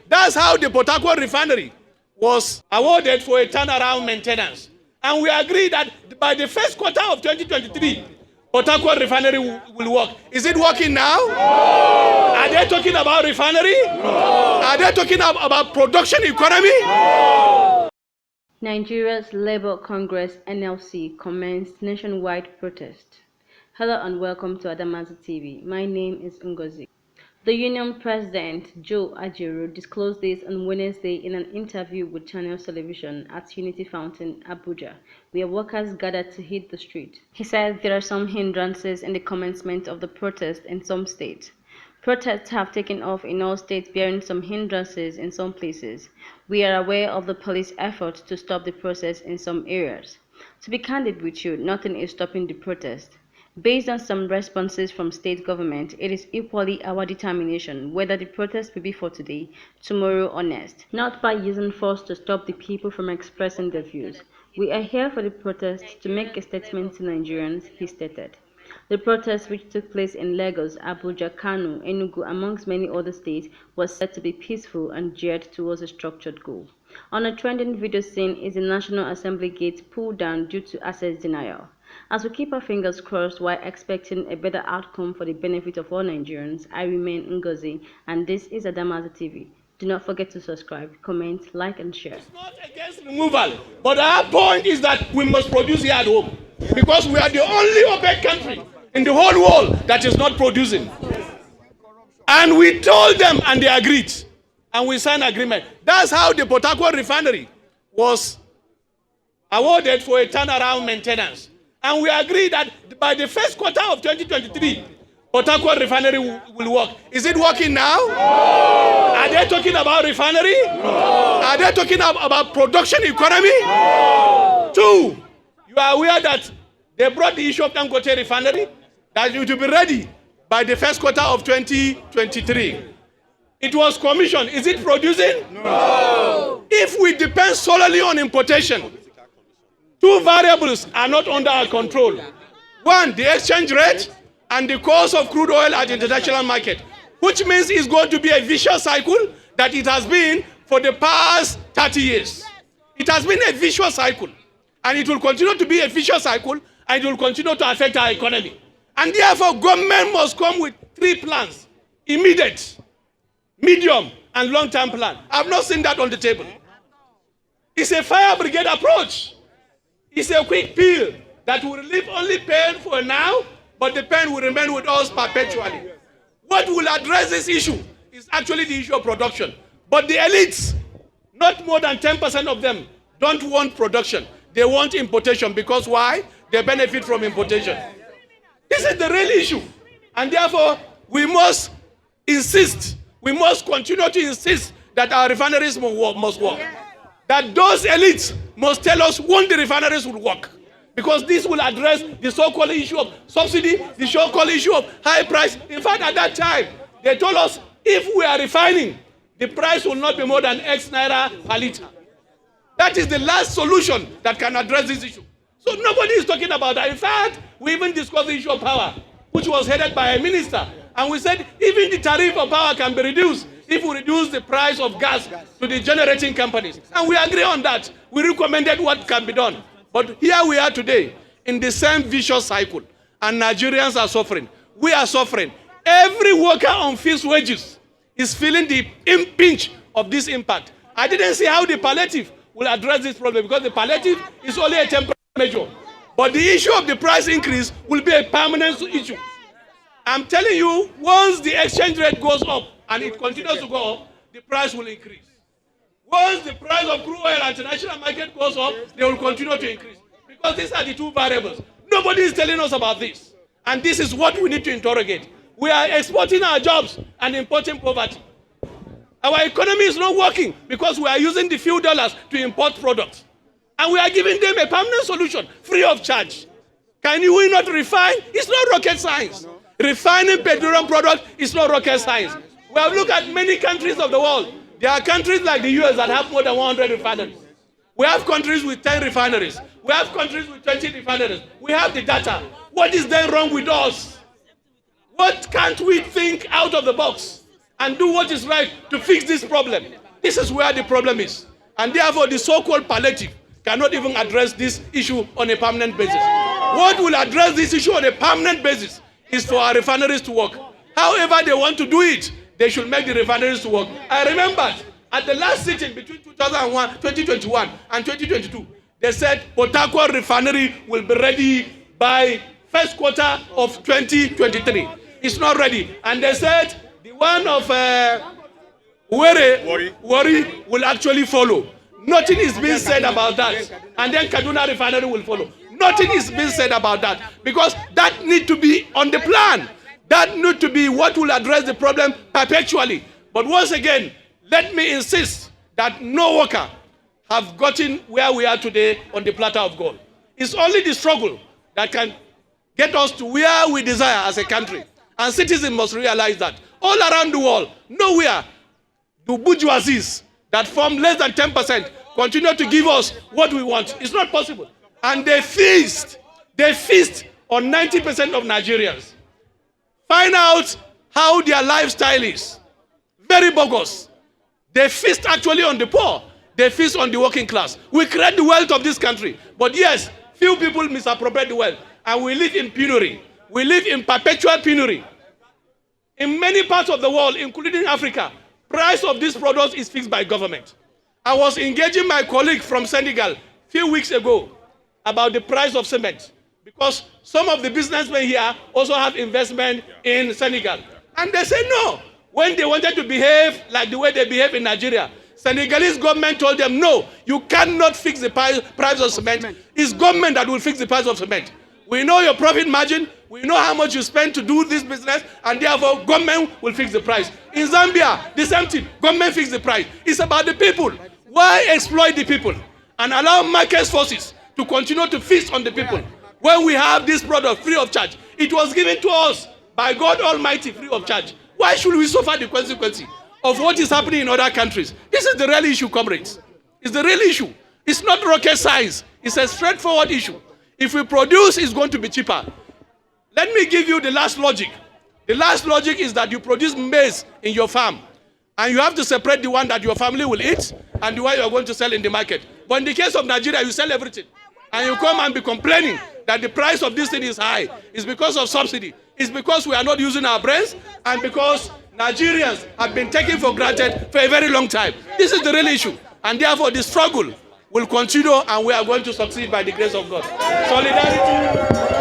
That's how the Port Harcourt refinery was awarded for a turnaround maintenance. And we agreed that by the first quarter of 2023, Port Harcourt refinery will work. Is it working now? No. Are they talking about refinery? No. Are they talking about production economy? No. Nigeria's Labour Congress NLC commenced nationwide protest. Hello and welcome to Adamazi TV. My name is Ngozi. The union president, Joe Ajaero, disclosed this on Wednesday in an interview with Channels Television at Unity Fountain, Abuja, where workers gathered to hit the street. He said there are some hindrances in the commencement of the protest in some states. Protests have taken off in all states, bearing some hindrances in some places. We are aware of the police efforts to stop the process in some areas. To be candid with you, nothing is stopping the protest. Based on some responses from state government, it is equally our determination whether the protest will be for today, tomorrow or next, not by using force to stop the people from expressing their views. We are here for the protest to make a statement to Nigerians, he stated. The protest, which took place in Lagos, Abuja, Kano, Enugu, amongst many other states, was said to be peaceful and geared towards a structured goal. On a trending video seen is the National Assembly gate pulled down due to access denial. As we keep our fingers crossed while expecting a better outcome for the benefit of all Nigerians, I remain Ngozi, and this is Adamazi TV. Do not forget to subscribe, comment, like, and share. It's not against removal, but our point is that we must produce here at home, because we are the only OPEC country in the whole world that is not producing. And we told them, and they agreed, and we signed agreement. That's how the Port Harcourt refinery was awarded for a turnaround maintenance. And we agreed that by the first quarter of 2023, Port Harcourt refinery will work. Is it working now? No. Are they talking about refinery? No. Are they talking about production economy? No. Two, you are aware that they brought the issue of Dangote refinery, that it will be ready by the first quarter of 2023. It was commissioned. Is it producing? No. If we depend solely on importation, two variables are not under our control. One, the exchange rate and the cost of crude oil at the international market, which means it's going to be a vicious cycle that it has been for the past 30 years. It has been a vicious cycle, and it will continue to be a vicious cycle, and it will continue to affect our economy. And therefore, government must come with three plans: immediate, medium, and long-term plan. I've not seen that on the table. It's a fire brigade approach. It's a quick pill that will relieve only pain for now, but the pain will remain with us perpetually. What will address this issue is actually the issue of production. But the elites, not more than 10% of them, don't want production. They want importation. Because why? They benefit from importation. This is the real issue. And therefore, we must insist, we must continue to insist that our refineries must work. That those elites must tell us when the refineries will work. Because this will address the so-called issue of subsidy, the so-called issue of high price. In fact, at that time, they told us if we are refining, the price will not be more than X naira per liter. That is the last solution that can address this issue. So nobody is talking about that. In fact, we even discussed the issue of power, which was headed by a minister. And we said even the tariff of power can be reduced if we reduce the price of gas to the generating companies. And we agree on that. We recommended what can be done. But here we are today in the same vicious cycle. And Nigerians are suffering. We are suffering. Every worker on fixed wages is feeling the pinch of this impact. I didn't see how the palliative will address this problem, because the palliative is only a temporary measure. But the issue of the price increase will be a permanent issue. I'm telling you, once the exchange rate goes up, and it continues to go up, the price will increase. Once the price of crude oil at the international market goes up, they will continue to increase. Because these are the two variables. Nobody is telling us about this. And this is what we need to interrogate. We are exporting our jobs and importing poverty. Our economy is not working because we are using the few dollars to import products. And we are giving them a permanent solution, free of charge. Can we not refine? It's not rocket science. Refining petroleum products is not rocket science. We have looked at many countries of the world. There are countries like the US that have more than 100 refineries. We have countries with 10 refineries. We have countries with 20 refineries. We have the data. What is then wrong with us? What can't we think out of the box? and do what is right to fix this problem. This is where the problem is. And therefore, the so-called palliative cannot even address this issue on a permanent basis. What will address this issue on a permanent basis is for our refineries to work. However they want to do it, they should make the refineries to work. I remember at the last sitting between 2021 and 2022, they said Port Harcourt refinery will be ready by first quarter of 2023. It's not ready. And they said the one of Wari will actually follow. Nothing is being said about that. And then Kaduna refinery will follow. Nothing is being said about that. Because that needs to be on the plan. That needs to be what will address the problem perpetually. But once again, let me insist that no worker have gotten where we are today on the platter of gold. It's only the struggle that can get us to where we desire as a country. And citizens must realize that. All around the world, nowhere do bourgeoisies that form less than 10% continue to give us what we want. It's not possible. And they feast on 90% of Nigerians. Find out how their lifestyle is. Very bogus. They feast actually on the poor. They feast on the working class. We create the wealth of this country. But yes, few people misappropriate the wealth. And we live in penury. We live in perpetual penury. In many parts of the world, including Africa, price of these products is fixed by government. I was engaging my colleague from Senegal a few weeks ago about the price of cement, because some of the businessmen here also have investment in Senegal. And they say no. When they wanted to behave like the way they behave in Nigeria, Senegalese government told them, no, you cannot fix the price of cement. It's government that will fix the price of cement. We know your profit margin. We know how much you spend to do this business, and therefore government will fix the price. In Zambia, the same thing. Government fix the price. It's about the people. Why exploit the people and allow market forces to continue to feast on the people when we have this product free of charge? It was given to us by God Almighty free of charge. Why should we suffer the consequence of what is happening in other countries? This is the real issue, comrades. It's the real issue. It's not rocket science. It's a straightforward issue. If we produce, it's going to be cheaper. Let me give you the last logic. The last logic is that you produce maize in your farm, and you have to separate the one that your family will eat and the one you are going to sell in the market. But in the case of Nigeria, you sell everything. And you come and be complaining that the price of this thing is high. It's because of subsidy. It's because we are not using our brains, and because Nigerians have been taken for granted for a very long time. This is the real issue. And therefore, the struggle will continue, and we are going to succeed by the grace of God. Solidarity.